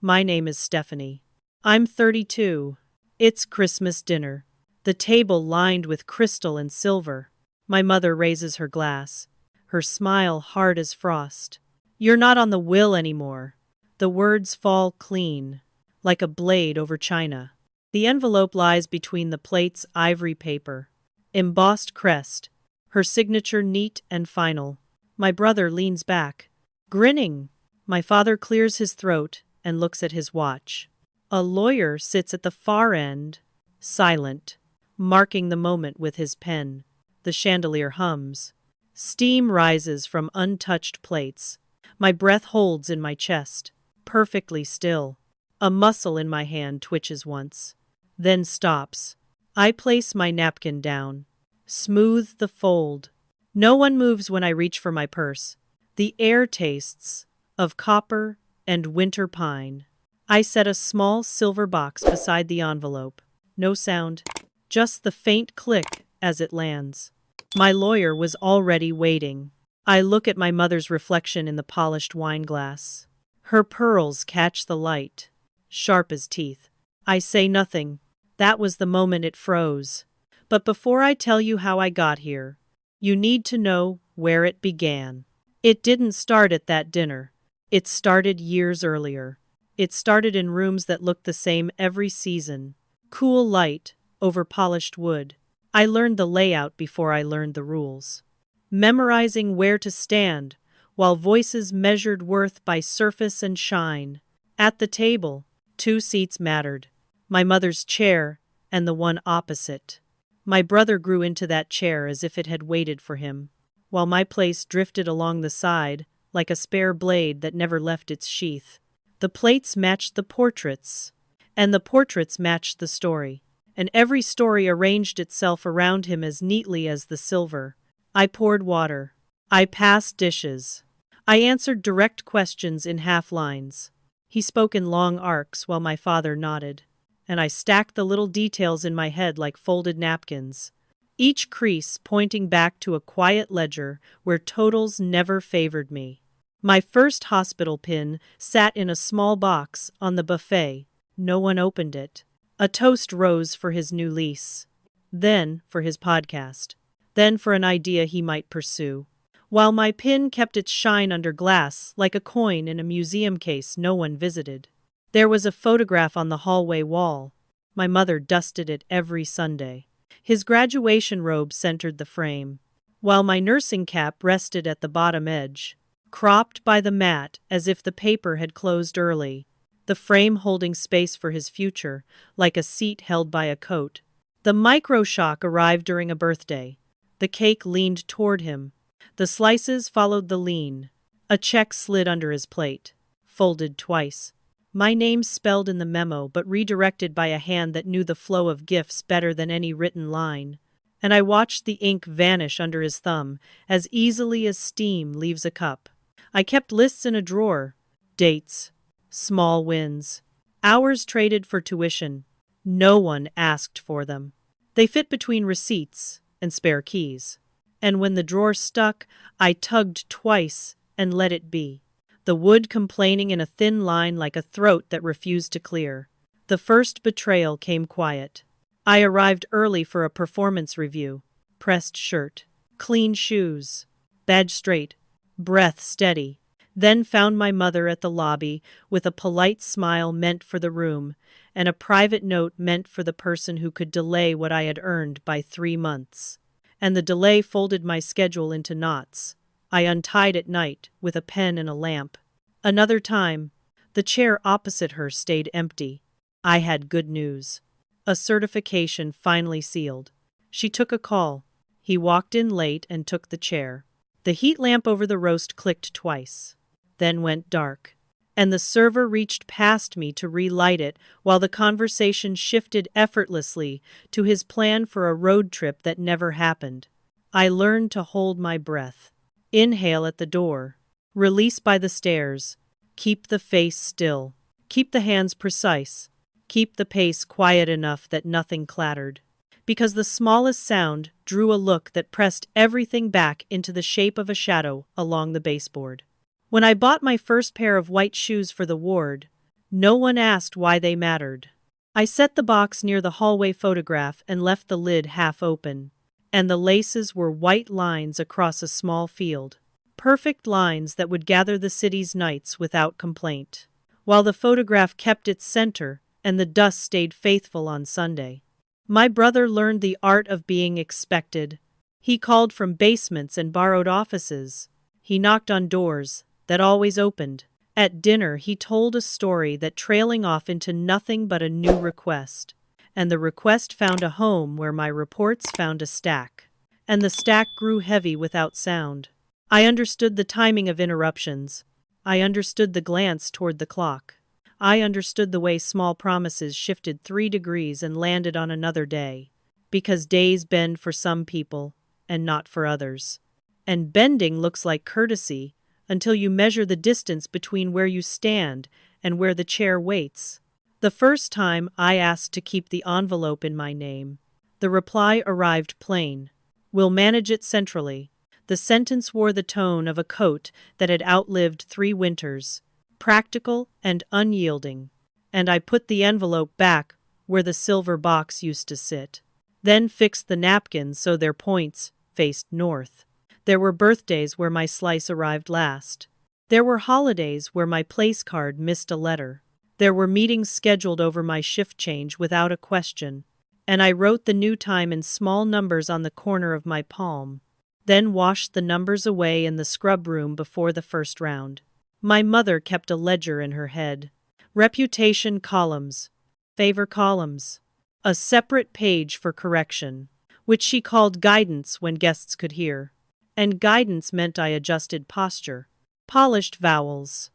My name is Stephanie. I'm 32. It's Christmas dinner. The table lined with crystal and silver. My mother raises her glass, her smile hard as frost. You're not on the will anymore. The words fall clean, like a blade over china. The envelope lies between the plate's ivory paper. Embossed crest, her signature neat and final. My brother leans back, grinning. My father clears his throat and looks at his watch. A lawyer sits at the far end, silent, marking the moment with his pen. The chandelier hums. Steam rises from untouched plates. My breath holds in my chest, perfectly still. A muscle in my hand twitches once, then stops. I place my napkin down, smooth the fold. No one moves when I reach for my purse. The air tastes of copper and winter pine. I set a small silver box beside the envelope. No sound, just the faint click as it lands. My lawyer was already waiting. I look at my mother's reflection in the polished wine glass. Her pearls catch the light, sharp as teeth. I say nothing. That was the moment it froze. But before I tell you how I got here, you need to know where it began. It didn't start at that dinner. It started years earlier. It started in rooms that looked the same every season. Cool light over polished wood. I learned the layout before I learned the rules. Memorizing where to stand, while voices measured worth by surface and shine. At the table, 2 seats mattered. My mother's chair and the one opposite. My brother grew into that chair as if it had waited for him, while my place drifted along the side like a spare blade that never left its sheath. The plates matched the portraits, and the portraits matched the story, and every story arranged itself around him as neatly as the silver. I poured water. I passed dishes. I answered direct questions in half lines. He spoke in long arcs while my father nodded, and I stacked the little details in my head like folded napkins, each crease pointing back to a quiet ledger where totals never favored me. My first hospital pin sat in a small box on the buffet. No one opened it. A toast rose for his new lease, then for his podcast, then for an idea he might pursue. While my pin kept its shine under glass like a coin in a museum case no one visited. There was a photograph on the hallway wall. My mother dusted it every Sunday. His graduation robe centered the frame, while my nursing cap rested at the bottom edge, cropped by the mat as if the paper had closed early, the frame holding space for his future, like a seat held by a coat. The micro-shock arrived during a birthday. The cake leaned toward him. The slices followed the lean. A check slid under his plate, folded twice. My name spelled in the memo but redirected by a hand that knew the flow of gifts better than any written line. And I watched the ink vanish under his thumb as easily as steam leaves a cup. I kept lists in a drawer. Dates. Small wins. Hours traded for tuition. No one asked for them. They fit between receipts and spare keys. And when the drawer stuck, I tugged twice and let it be. The wood complaining in a thin line like a throat that refused to clear. The first betrayal came quiet. I arrived early for a performance review. Pressed shirt. Clean shoes. Badge straight. Breath steady. Then found my mother at the lobby with a polite smile meant for the room and a private note meant for the person who could delay what I had earned by 3 months. And the delay folded my schedule into knots. I untied at night with a pen and a lamp. Another time, the chair opposite her stayed empty. I had good news. A certification finally sealed. She took a call. He walked in late and took the chair. The heat lamp over the roast clicked twice, then went dark, and the server reached past me to relight it while the conversation shifted effortlessly to his plan for a road trip that never happened. I learned to hold my breath. Inhale at the door. Release by the stairs. Keep the face still. Keep the hands precise. Keep the pace quiet enough that nothing clattered. Because the smallest sound drew a look that pressed everything back into the shape of a shadow along the baseboard. When I bought my first pair of white shoes for the ward, No one asked why they mattered. I set the box near the hallway photograph and left the lid half open. And the laces were white lines across a small field. Perfect lines that would gather the city's nights without complaint. While the photograph kept its center, and the dust stayed faithful on Sunday. My brother learned the art of being expected. He called from basements and borrowed offices. He knocked on doors that always opened. At dinner, he told a story that trailing off into nothing but a new request. And the request found a home where my reports found a stack. And the stack grew heavy without sound. I understood the timing of interruptions. I understood the glance toward the clock. I understood the way small promises shifted 3 degrees and landed on another day. Because days bend for some people, and not for others. And bending looks like courtesy, until you measure the distance between where you stand and where the chair waits. The first time I asked to keep the envelope in my name, the reply arrived plain. We'll manage it centrally. The sentence wore the tone of a coat that had outlived 3 winters, practical and unyielding. And I put the envelope back where the silver box used to sit. Then fixed the napkins so their points faced north. There were birthdays where my slice arrived last. There were holidays where my place card missed a letter. There were meetings scheduled over my shift change without a question. And I wrote the new time in small numbers on the corner of my palm. Then washed the numbers away in the scrub room before the first round. My mother kept a ledger in her head. Reputation columns. Favor columns. A separate page for correction, which she called guidance when guests could hear. And guidance meant I adjusted posture, polished vowels,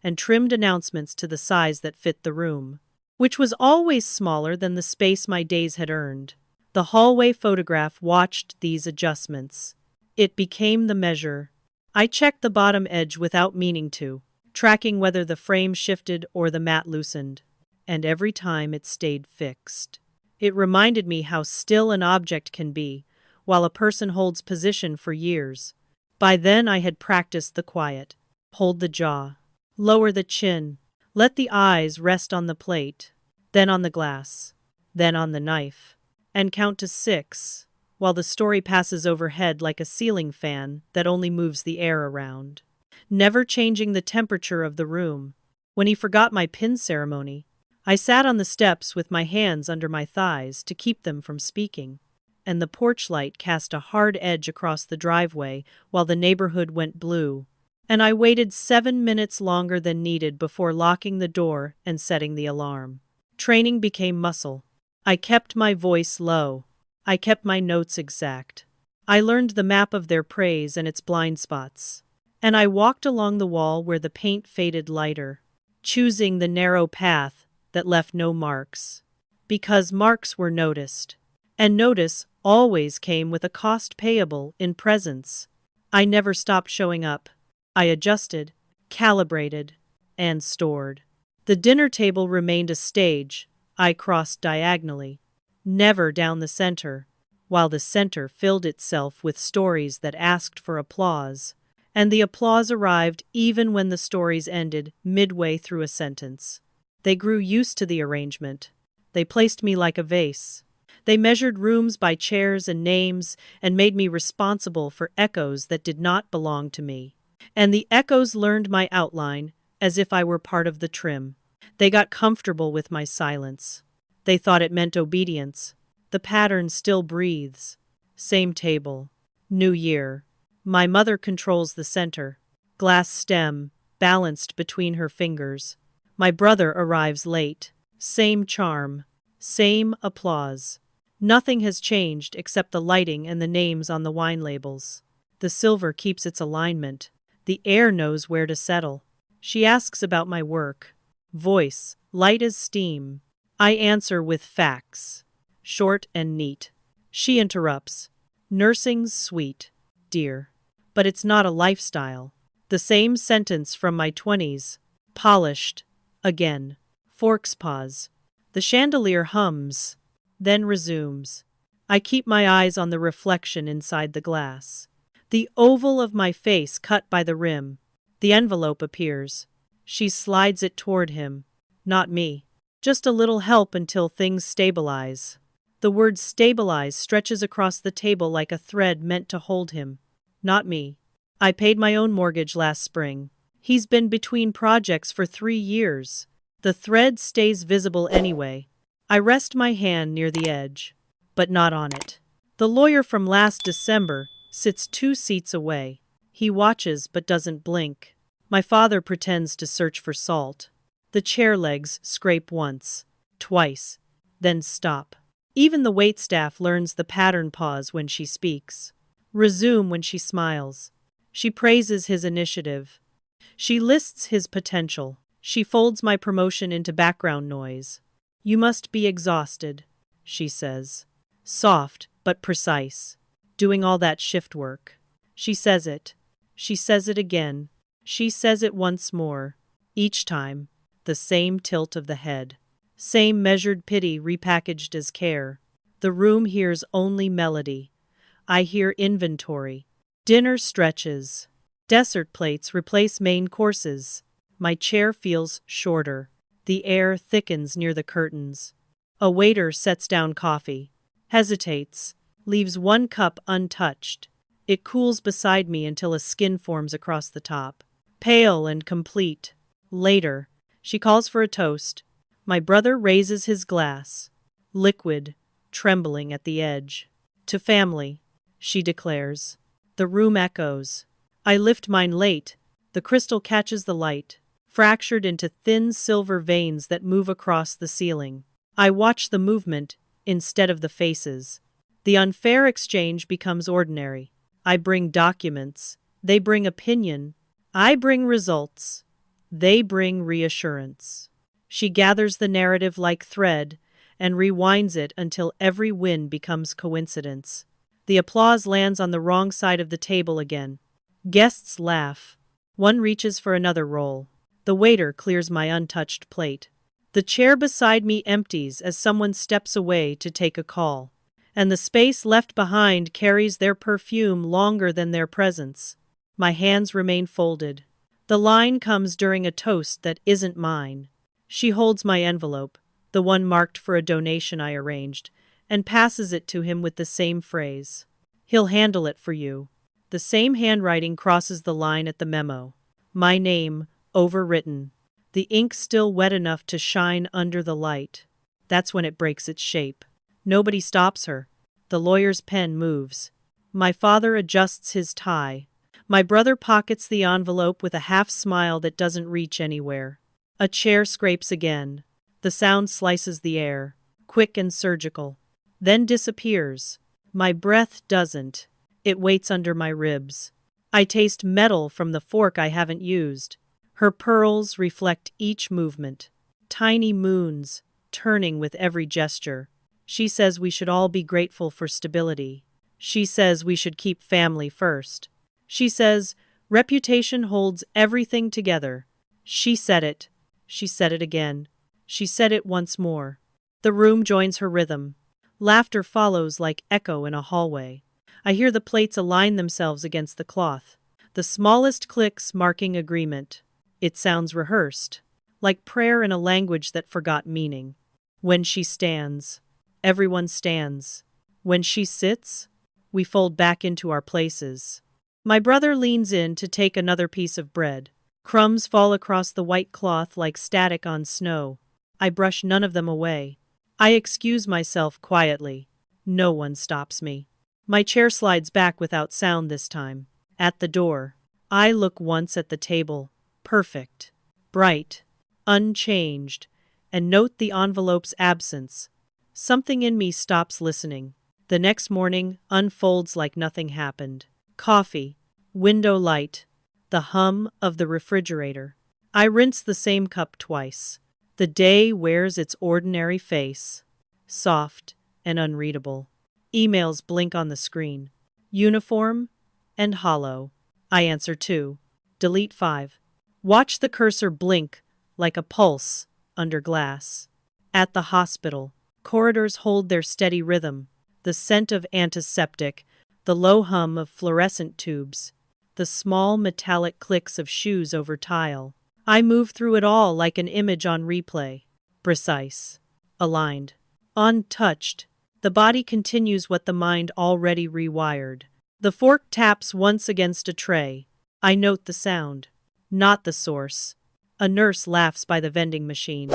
and trimmed announcements to the size that fit the room, which was always smaller than the space my days had earned. The hallway photograph watched these adjustments. It became the measure. I checked the bottom edge without meaning to, tracking whether the frame shifted or the mat loosened. And every time it stayed fixed. It reminded me how still an object can be, while a person holds position for years. By then I had practiced the quiet. Hold the jaw. Lower the chin. Let the eyes rest on the plate. Then on the glass. Then on the knife. And count to 6, while the story passes overhead like a ceiling fan that only moves the air around. Never changing the temperature of the room. When he forgot my pin ceremony, I sat on the steps with my hands under my thighs to keep them from speaking. And the porch light cast a hard edge across the driveway while the neighborhood went blue. And I waited 7 minutes longer than needed before locking the door and setting the alarm. Training became muscle. I kept my voice low. I kept my notes exact. I learned the map of their praise and its blind spots. And I walked along the wall where the paint faded lighter, choosing the narrow path that left no marks. Because marks were noticed. And notice always came with a cost payable in presence. I never stopped showing up. I adjusted, calibrated, and stored. The dinner table remained a stage. I crossed diagonally, never down the center, while the center filled itself with stories that asked for applause. And the applause arrived even when the stories ended midway through a sentence. They grew used to the arrangement. They placed me like a vase. They measured rooms by chairs and names and made me responsible for echoes that did not belong to me. And the echoes learned my outline as if I were part of the trim. They got comfortable with my silence. They thought it meant obedience. The pattern still breathes. Same table. New year. My mother controls the center. Glass stem, balanced between her fingers. My brother arrives late. Same charm. Same applause. Nothing has changed except the lighting and the names on the wine labels. The silver keeps its alignment. The air knows where to settle. She asks about my work. Voice, light as steam. I answer with facts. Short and neat. She interrupts. Nursing's sweet, dear. But it's not a lifestyle. The same sentence from my 20s. Polished. Again. Forks pause. The chandelier hums. Then resumes. I keep my eyes on the reflection inside the glass. The oval of my face cut by the rim. The envelope appears. She slides it toward him. Not me. Just a little help until things stabilize. The word stabilize stretches across the table like a thread meant to hold him. Not me. I paid my own mortgage last spring. He's been between projects for 3 years. The thread stays visible anyway. I rest my hand near the edge, but not on it. The lawyer from last December sits 2 seats away. He watches but doesn't blink. My father pretends to search for salt. The chair legs scrape once, twice, then stop. Even the waitstaff learns the pattern: pause when she speaks, resume when she smiles. She praises his initiative. She lists his potential. She folds my promotion into background noise. You must be exhausted, she says. Soft, but precise. Doing all that shift work. She says it. She says it again. She says it once more. Each time, the same tilt of the head. Same measured pity repackaged as care. The room hears only melody. I hear inventory. Dinner stretches. Dessert plates replace main courses. My chair feels shorter. The air thickens near the curtains. A waiter sets down coffee. Hesitates. Leaves one cup untouched. It cools beside me until a skin forms across the top. Pale and complete. Later, she calls for a toast. My brother raises his glass. Liquid, trembling at the edge. To family, she declares. The room echoes. I lift mine late. The crystal catches the light, fractured into thin silver veins that move across the ceiling. I watch the movement instead of the faces. The unfair exchange becomes ordinary. I bring documents. They bring opinion. I bring results. They bring reassurance. She gathers the narrative like thread and rewinds it until every win becomes coincidence. The applause lands on the wrong side of the table again. Guests laugh. One reaches for another roll. The waiter clears my untouched plate. The chair beside me empties as someone steps away to take a call. And the space left behind carries their perfume longer than their presence. My hands remain folded. The line comes during a toast that isn't mine. She holds my envelope, the one marked for a donation I arranged, and passes it to him with the same phrase. He'll handle it for you. The same handwriting crosses the line at the memo. My name, overwritten. The ink still wet enough to shine under the light. That's when it breaks its shape. Nobody stops her. The lawyer's pen moves. My father adjusts his tie. My brother pockets the envelope with a half smile that doesn't reach anywhere. A chair scrapes again. The sound slices the air, quick and surgical, then disappears. My breath doesn't. It waits under my ribs. I taste metal from the fork I haven't used. Her pearls reflect each movement. Tiny moons, turning with every gesture. She says we should all be grateful for stability. She says we should keep family first. She says reputation holds everything together. She said it. She said it again. She said it once more. The room joins her rhythm. Laughter follows like echo in a hallway. I hear the plates align themselves against the cloth, the smallest clicks marking agreement. It sounds rehearsed, like prayer in a language that forgot meaning. When she stands, everyone stands. When she sits, we fold back into our places. My brother leans in to take another piece of bread. Crumbs fall across the white cloth like static on snow. I brush none of them away. I excuse myself quietly. No one stops me. My chair slides back without sound this time. At the door, I look once at the table. Perfect, bright, unchanged, and note the envelope's absence. Something in me stops listening. The next morning unfolds like nothing happened. Coffee, window light, the hum of the refrigerator. I rinse the same cup twice. The day wears its ordinary face, soft and unreadable. Emails blink on the screen. Uniform and hollow. I answer 2. Delete 5. Watch the cursor blink like a pulse under glass. At the hospital, corridors hold their steady rhythm. The scent of antiseptic, the low hum of fluorescent tubes, the small metallic clicks of shoes over tile. I move through it all like an image on replay. Precise. Aligned. Untouched. The body continues what the mind already rewired. The fork taps once against a tray. I note the sound, not the source. A nurse laughs by the vending machine.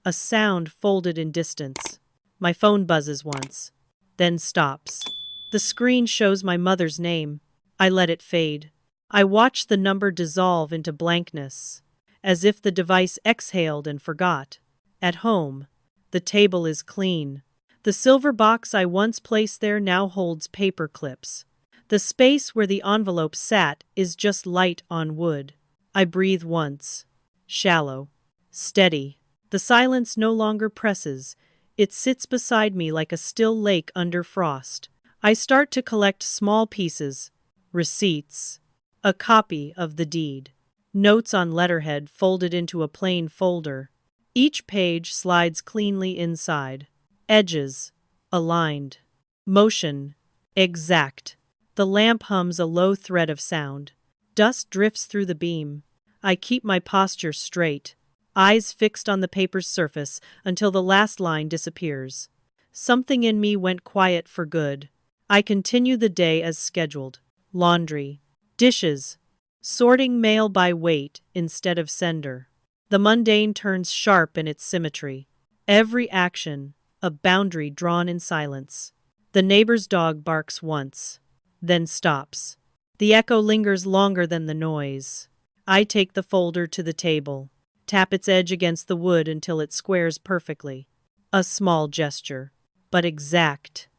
A sound folded in distance. My phone buzzes once, then stops. The screen shows my mother's name. I let it fade. I watch the number dissolve into blankness, as if the device exhaled and forgot. At home, the table is clean. The silver box I once placed there now holds paper clips. The space where the envelope sat is just light on wood. I breathe once. Shallow. Steady. The silence no longer presses. It sits beside me like a still lake under frost. I start to collect small pieces. Receipts. A copy of the deed. Notes on letterhead folded into a plain folder. Each page slides cleanly inside. Edges. Aligned. Motion. Exact. The lamp hums a low thread of sound. Dust drifts through the beam. I keep my posture straight, eyes fixed on the paper's surface until the last line disappears. Something in me went quiet for good. I continue the day as scheduled. Laundry. Dishes. Sorting mail by weight instead of sender. The mundane turns sharp in its symmetry. Every action, a boundary drawn in silence. The neighbor's dog barks once, then stops. The echo lingers longer than the noise. I take the folder to the table, tap its edge against the wood until it squares perfectly. A small gesture, but exact.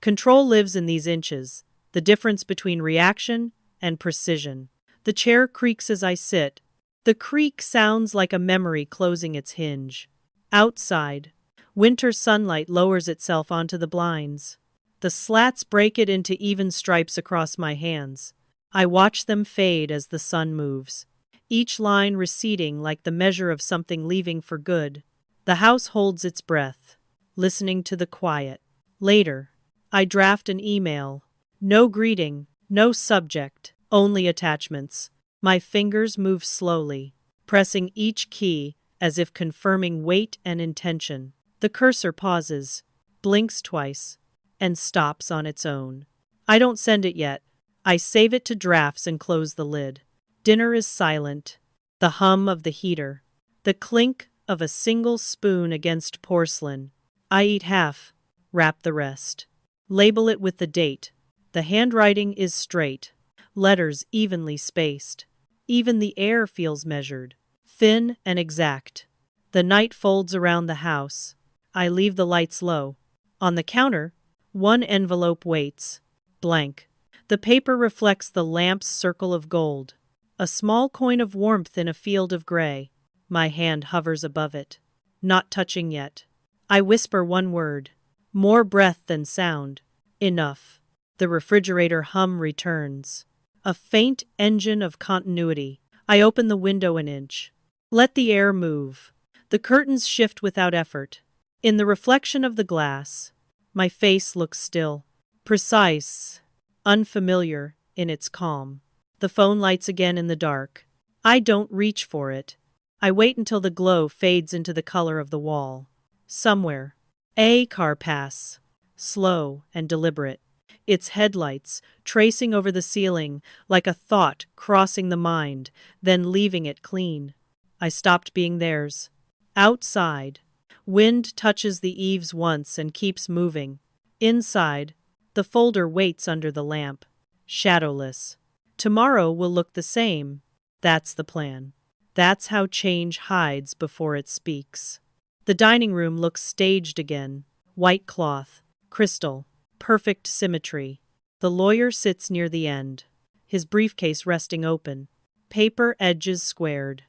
Control lives in these inches, the difference between reaction and precision. The chair creaks as I sit. The creak sounds like a memory closing its hinge. Outside, winter sunlight lowers itself onto the blinds. The slats break it into even stripes across my hands. I watch them fade as the sun moves, each line receding like the measure of something leaving for good. The house holds its breath, listening to the quiet. Later, I draft an email. No greeting, no subject, only attachments. My fingers move slowly, pressing each key as if confirming weight and intention. The cursor pauses, blinks twice, and stops on its own. I don't send it yet. I save it to drafts and close the lid. Dinner is silent. The hum of the heater. The clink of a single spoon against porcelain. I eat half, wrap the rest. Label it with the date. The handwriting is straight. Letters evenly spaced. Even the air feels measured, thin and exact. The night folds around the house. I leave the lights low. On the counter, one envelope waits. Blank. The paper reflects the lamp's circle of gold. A small coin of warmth in a field of gray. My hand hovers above it. Not touching yet. I whisper one word. More breath than sound. Enough. The refrigerator hum returns. A faint engine of continuity. I open the window an inch. Let the air move. The curtains shift without effort. In the reflection of the glass, my face looks still, precise, unfamiliar in its calm. The phone lights again in the dark. I don't reach for it. I wait until the glow fades into the color of the wall. Somewhere, a car passes, slow and deliberate. Its headlights tracing over the ceiling like a thought crossing the mind, then leaving it clean. I stopped being theirs. Outside, wind touches the eaves once and keeps moving. Inside, the folder waits under the lamp, shadowless. Tomorrow will look the same. That's the plan. That's how change hides before it speaks. The dining room looks staged again. White cloth, crystal, perfect symmetry. The lawyer sits near the end, his briefcase resting open, paper edges squared.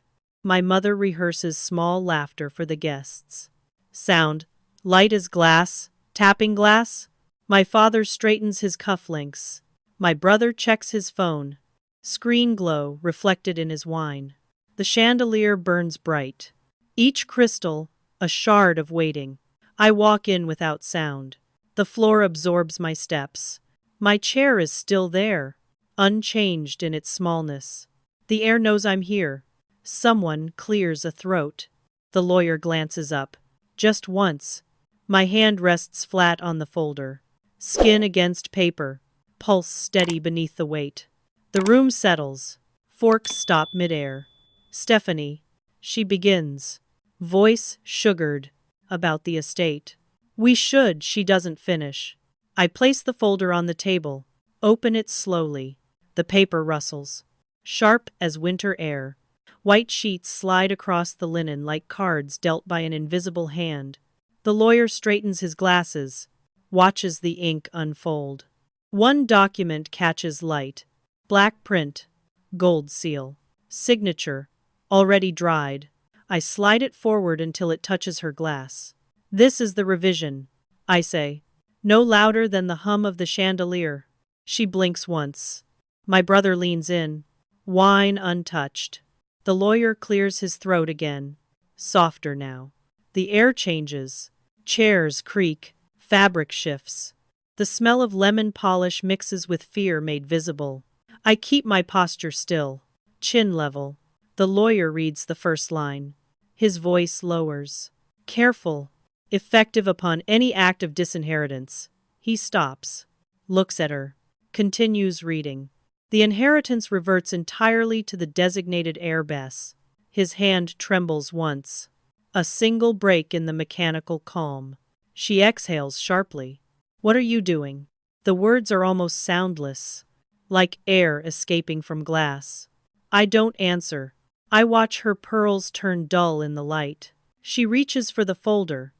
My mother rehearses small laughter for the guests. Sound, light as glass, tapping glass. My father straightens his cufflinks. My brother checks his phone. Screen glow reflected in his wine. The chandelier burns bright. Each crystal, a shard of waiting. I walk in without sound. The floor absorbs my steps. My chair is still there, unchanged in its smallness. The air knows I'm here, Someone clears a throat. The lawyer glances up. Just once. My hand rests flat on the folder. Skin against paper. Pulse steady beneath the weight. The room settles. Forks stop midair. Stephanie. She begins. Voice sugared. About the estate. We should, she doesn't finish. I place the folder on the table. Open it slowly. The paper rustles. Sharp as winter air. White sheets slide across the linen like cards dealt by an invisible hand. The lawyer straightens his glasses. Watches the ink unfold. One document catches light. Black print. Gold seal. Signature. Already dried. I slide it forward until it touches her glass. This is the revision, I say. No louder than the hum of the chandelier. She blinks once. My brother leans in. Wine untouched. The lawyer clears his throat again. Softer now. The air changes. Chairs creak. Fabric shifts. The smell of lemon polish mixes with fear made visible. I keep my posture still. Chin level. The lawyer reads the first line. His voice lowers. Careful. Effective upon any act of disinheritance. He stops. Looks at her. Continues reading. The inheritance reverts entirely to the designated heiress. His hand trembles once. A single break in the mechanical calm. She exhales sharply. What are you doing? The words are almost soundless, like air escaping from glass. I don't answer. I watch her pearls turn dull in the light. She reaches for the folder.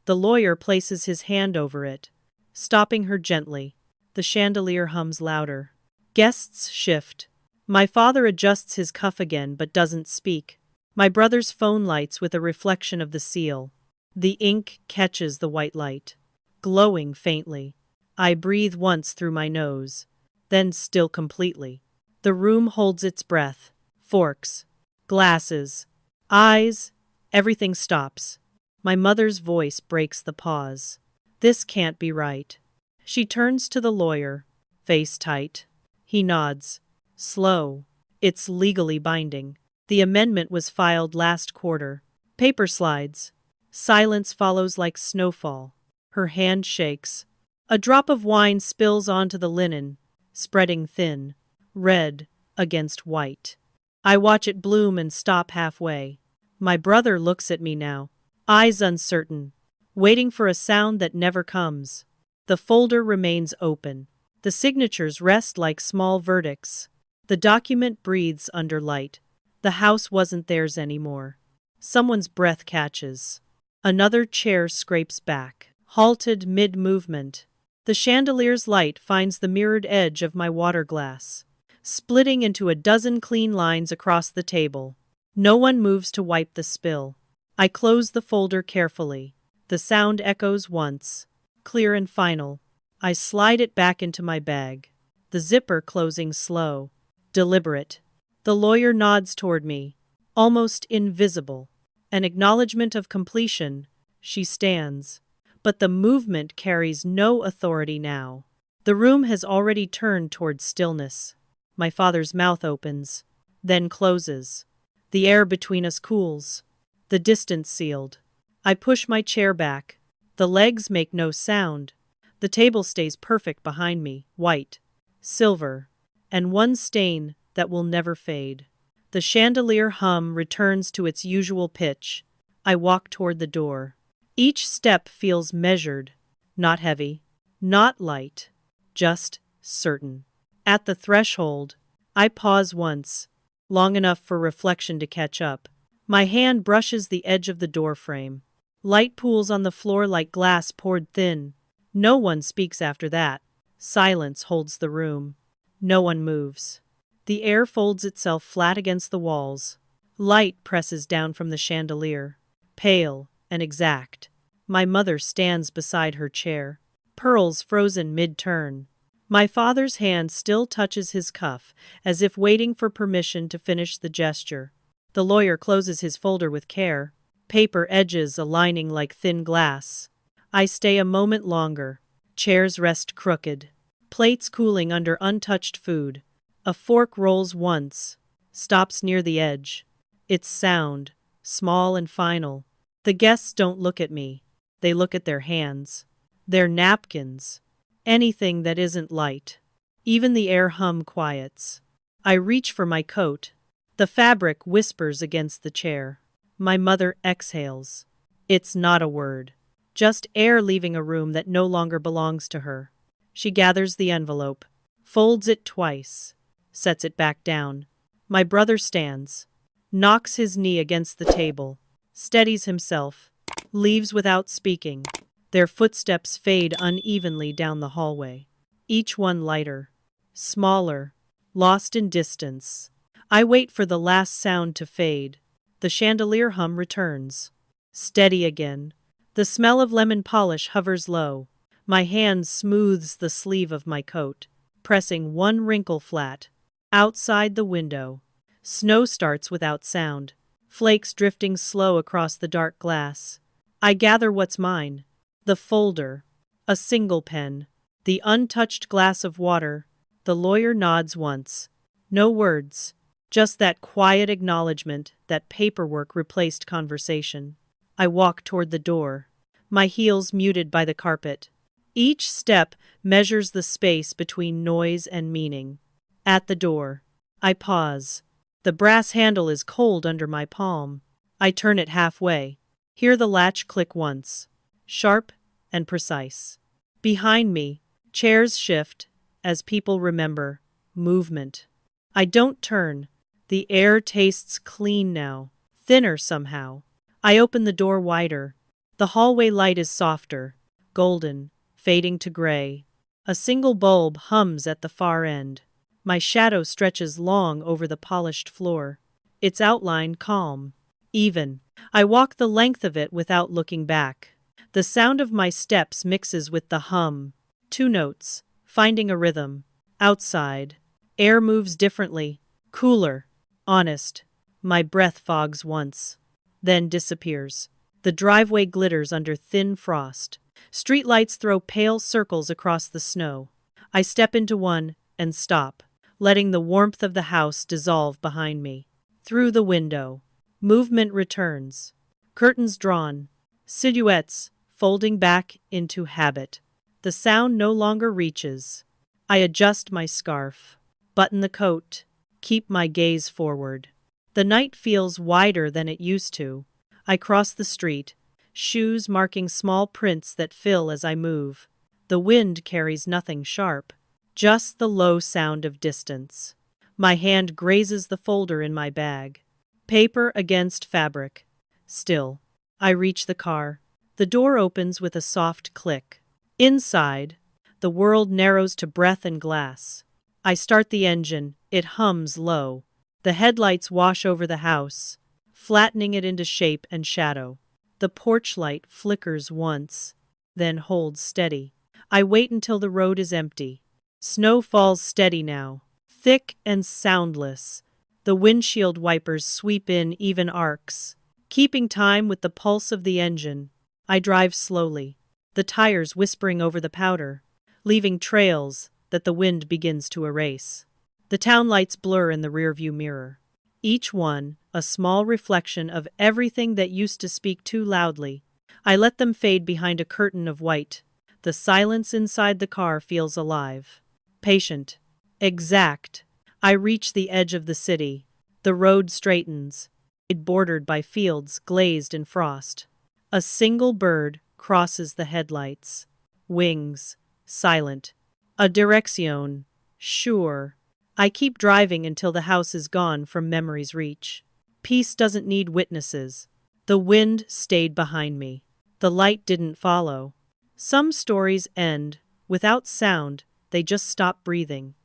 The lawyer places his hand over it, stopping her gently. The chandelier hums louder. Guests shift. My father adjusts his cuff again but doesn't speak. My brother's phone lights with a reflection of the seal. The ink catches the white light, glowing faintly. I breathe once through my nose, then still completely. The room holds its breath. Forks, glasses, eyes, everything stops. My mother's voice breaks the pause. This can't be right. She turns to the lawyer, face tight. He nods. Slow. It's legally binding. The amendment was filed last quarter. Paper slides. Silence follows like snowfall. Her hand shakes. A drop of wine spills onto the linen, spreading thin, red against white. I watch it bloom and stop halfway. My brother looks at me now, eyes uncertain, waiting for a sound that never comes. The folder remains open. The signatures rest like small verdicts. The document breathes under light. The house wasn't theirs anymore. Someone's breath catches. Another chair scrapes back, halted mid-movement. The chandelier's light finds the mirrored edge of my water glass, splitting into a dozen clean lines across the table. No one moves to wipe the spill. I close the folder carefully. The sound echoes once, clear and final. I slide it back into my bag, the zipper closing slow, deliberate. The lawyer nods toward me, almost invisible. An acknowledgement of completion. She stands. But the movement carries no authority now. The room has already turned toward stillness. My father's mouth opens, then closes. The air between us cools. The distance sealed. I push my chair back. The legs make no sound. The table stays perfect behind me, white, silver, and one stain that will never fade. The chandelier hum returns to its usual pitch. I walk toward the door. Each step feels measured, not heavy, not light, just certain. At the threshold, I pause once, long enough for reflection to catch up. My hand brushes the edge of the door frame. Light pools on the floor like glass poured thin. No one speaks after that. Silence holds the room. No one moves. The air folds itself flat against the walls. Light presses down from the chandelier, pale and exact. My mother stands beside her chair, pearls frozen mid-turn. My father's hand still touches his cuff, as if waiting for permission to finish the gesture. The lawyer closes his folder with care, paper edges aligning like thin glass. I stay a moment longer. Chairs rest crooked, plates cooling under untouched food. A fork rolls once, stops near the edge. It's sound, small and final. The guests don't look at me. They look at their hands, their napkins, anything that isn't light. Even the air hum quiets. I reach for my coat. The fabric whispers against the chair. My mother exhales. It's not a word. Just air leaving a room that no longer belongs to her. She gathers the envelope, folds it twice, sets it back down. My brother stands, knocks his knee against the table, steadies himself, leaves without speaking. Their footsteps fade unevenly down the hallway, each one lighter, smaller, lost in distance. I wait for the last sound to fade. The chandelier hum returns. Steady again. The smell of lemon polish hovers low. My hand smooths the sleeve of my coat, pressing one wrinkle flat. Outside the window, snow starts without sound, flakes drifting slow across the dark glass. I gather what's mine. The folder, a single pen, the untouched glass of water. The lawyer nods once. No words, just that quiet acknowledgement that paperwork replaced conversation. I walk toward the door, my heels muted by the carpet. Each step measures the space between noise and meaning. At the door, I pause. The brass handle is cold under my palm. I turn it halfway, hear the latch click once, sharp and precise. Behind me, chairs shift as people remember movement. I don't turn. The air tastes clean now, thinner somehow. I open the door wider. The hallway light is softer, golden, fading to gray. A single bulb hums at the far end. My shadow stretches long over the polished floor, its outline calm, even. I walk the length of it without looking back. The sound of my steps mixes with the hum. 2 notes, finding a rhythm. Outside, air moves differently, cooler, honest. My breath fogs once, then disappears. The driveway glitters under thin frost. Streetlights throw pale circles across the snow. I step into one and stop, letting the warmth of the house dissolve behind me. Through the window, movement returns. Curtains drawn, silhouettes folding back into habit. The sound no longer reaches. I adjust my scarf, button the coat, keep my gaze forward. The night feels wider than it used to. I cross the street, shoes marking small prints that fill as I move. The wind carries nothing sharp, just the low sound of distance. My hand grazes the folder in my bag. Paper against fabric. Still, I reach the car. The door opens with a soft click. Inside, the world narrows to breath and glass. I start the engine. It hums low. The headlights wash over the house, flattening it into shape and shadow. The porch light flickers once, then holds steady. I wait until the road is empty. Snow falls steady now, thick and soundless. The windshield wipers sweep in even arcs, keeping time with the pulse of the engine. I drive slowly, the tires whispering over the powder, leaving trails that the wind begins to erase. The town lights blur in the rearview mirror, each one a small reflection of everything that used to speak too loudly. I let them fade behind a curtain of white. The silence inside the car feels alive, patient, exact. I reach the edge of the city. The road straightens, bordered by fields glazed in frost. A single bird crosses the headlights, wings, silent. A direction, sure. I keep driving until the house is gone from memory's reach. Peace doesn't need witnesses. The wind stayed behind me. The light didn't follow. Some stories end without sound, they just stop breathing.